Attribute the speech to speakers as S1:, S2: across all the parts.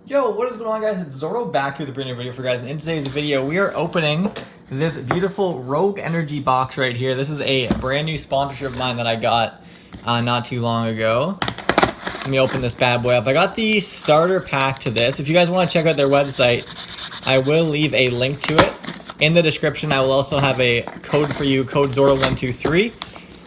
S1: Yo, what is going on, guys? It's Zorto back here with a brand new video for you guys. And in today's video, we are opening this beautiful Rogue Energy box right here. This is a brand new sponsorship of mine that I got not too long ago. Let me open this bad boy up. I got the starter pack to this. If you guys want to check out their website, I will leave a link to it in the description. I will also have a code for you, code Zorto123.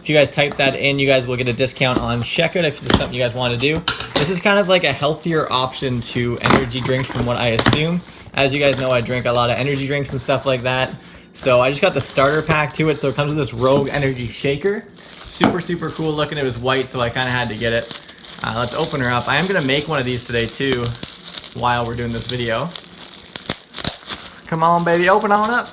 S1: If you guys type that in, you guys will get a discount on checkout if it's something you guys want to do. This is kind of like a healthier option to energy drinks from what I assume. As you guys know, I drink a lot of energy drinks and stuff like that. So I just got the starter pack to it. So it comes with this Rogue Energy shaker. Super, super cool looking. It was white, so I kind of had to get it. Let's open her up. I am going to make one of these today too while we're doing this video. Come on, baby, open on up.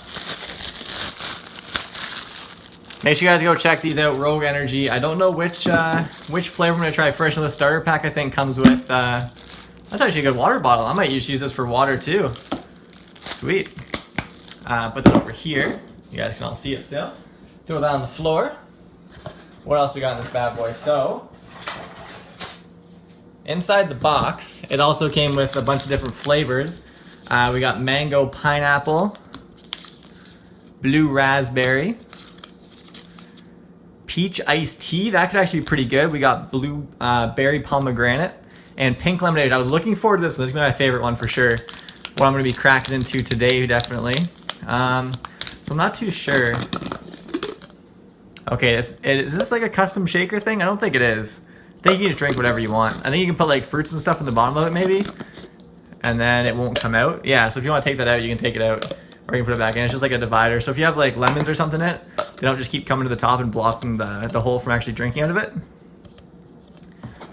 S1: Make sure you guys go check these out, Rogue Energy. I don't know which flavor I'm going to try first. The starter pack, I think, comes with, that's actually a good water bottle. I might use this for water too. Sweet. Put that over here. You guys can all see it still. Throw that on the floor. What else we got in this bad boy? So, inside the box, it also came with a bunch of different flavors. We got mango pineapple, blue raspberry, peach iced tea. That could actually be pretty good. We got blue berry pomegranate and pink lemonade. I was looking forward to this. This is gonna be my favorite one for sure. What I'm gonna be cracking into today, definitely. So I'm not too sure. Okay, is this like a custom shaker thing? I don't think it is. I think you can just drink whatever you want. I think you can put like fruits and stuff in the bottom of it maybe, and then it won't come out. Yeah, so if you want to take that out, you can take it out, or you can put it back in. It's just like a divider. So if you have like lemons or something in it, they don't just keep coming to the top and blocking the hole from actually drinking out of it.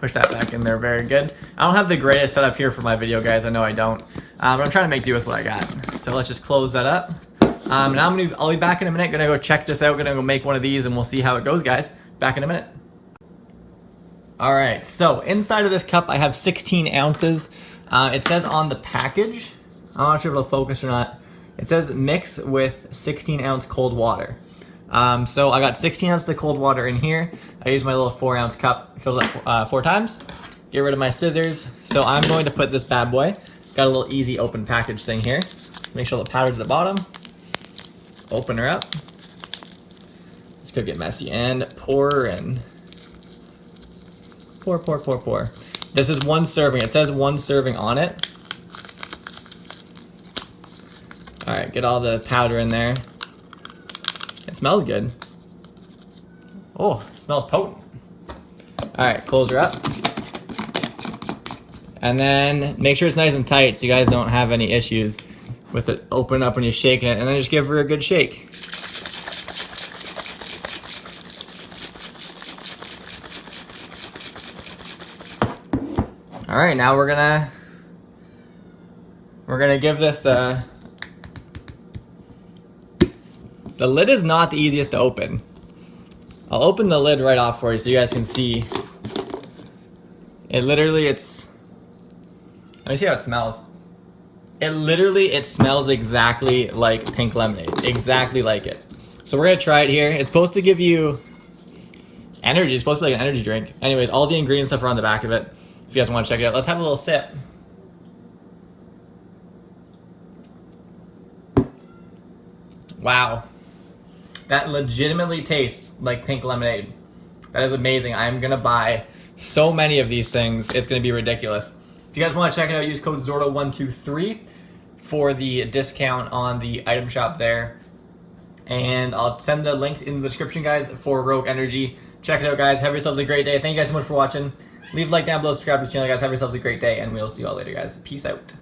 S1: Push that back in there, very good. I don't have the greatest setup here for my video, guys. I know I don't, but I'm trying to make do with what I got. So let's just close that up. Now I'll be back in a minute. Gonna go check this out. Gonna go make one of these, and we'll see how it goes, guys. Back in a minute. All right, so inside of this cup, I have 16 ounces. It says on the package, I'm not sure if it'll focus or not. It says mix with 16-ounce cold water. So I got 16 ounces of cold water in here. I used my little 4-ounce cup, filled it up 4 times. Get rid of my scissors. So I'm going to put this bad boy. Got a little easy open package thing here. Make sure the powder's at the bottom. Open her up. This could get messy. And pour her in. Pour, pour, pour, pour. This is 1 serving. It says 1 serving on it. All right, get all the powder in there. It smells good. Oh, it smells potent. All right, close her up. And then make sure it's nice and tight so you guys don't have any issues with it opening up when you're shaking it. And then just give her a good shake. All right, now we're gonna give this the lid is not the easiest to open. I'll open the lid right off for you so you guys can see. It literally, let me see how it smells. It smells exactly like pink lemonade. Exactly like it. So we're gonna try it here. It's supposed to give you energy. It's supposed to be like an energy drink. Anyways, all the ingredients stuff are on the back of it. If you guys want to check it out, let's have a little sip. Wow. That legitimately tastes like pink lemonade. That is amazing. I'm going to buy so many of these things. It's going to be ridiculous. If you guys want to check it out, use code Zorto123 for the discount on the item shop there. And I'll send the link in the description, guys, for Rogue Energy. Check it out, guys. Have yourselves a great day. Thank you guys so much for watching. Leave a like down below, subscribe to the channel, guys. Have yourselves a great day, and we'll see you all later, guys. Peace out.